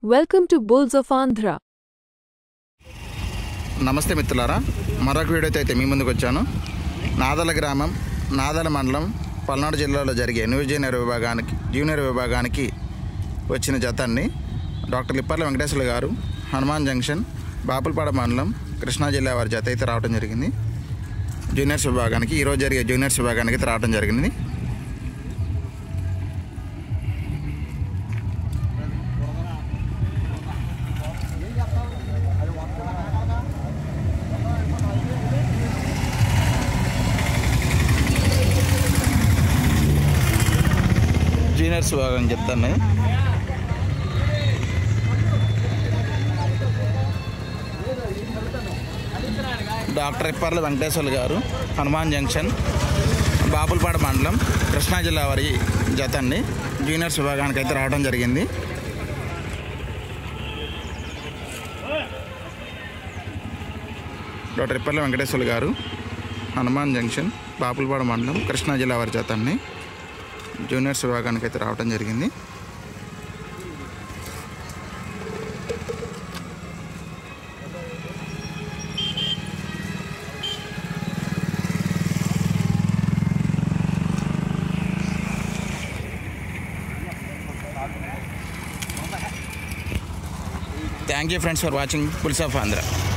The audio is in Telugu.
Welcome to Bulls of Andhra. నమస్తే మిత్రులారా, మరొక వీడియోతో అయితే మీ ముందుకు వచ్చాను. నాదల గ్రామం, నాదల మండలం, పల్నాడు జిల్లాలో జరిగే జూనియర్ విభాగానికి వచ్చిన జతాన్ని డాక్టర్ లిప్పర్ల వెంకటేశ్వర్లు గారు హనుమాన్ జంక్షన్, బాపులపాడ మండలం, కృష్ణా జిల్లా వారి జత అయితే రావడం జరిగింది. జూనియర్స్ విభాగానికి ఈరోజు జరిగే జూనియర్స్ విభాగానికి అయితే రావడం జరిగింది. జూనియర్స్ విభాగం చెప్తాను. డాక్టర్ లిప్పర్ల వెంకటేశ్వర్లు గారు హనుమాన్ జంక్షన్, బాపులపాడ మండలం, కృష్ణా జిల్లా వారి జతాన్ని జూనియర్స్ విభాగానికి అయితే రావడం జరిగింది. డాక్టర్ లిప్పర్ల వెంకటేశ్వర్లు గారు హనుమాన్ జంక్షన్, బాపులపాడ మండలం, కృష్ణా జిల్లా వారి జతాన్ని జూనియర్స్ విభాగానికి అయితే రావడం జరిగింది. Thank you friends for watching Bulls of Andhra.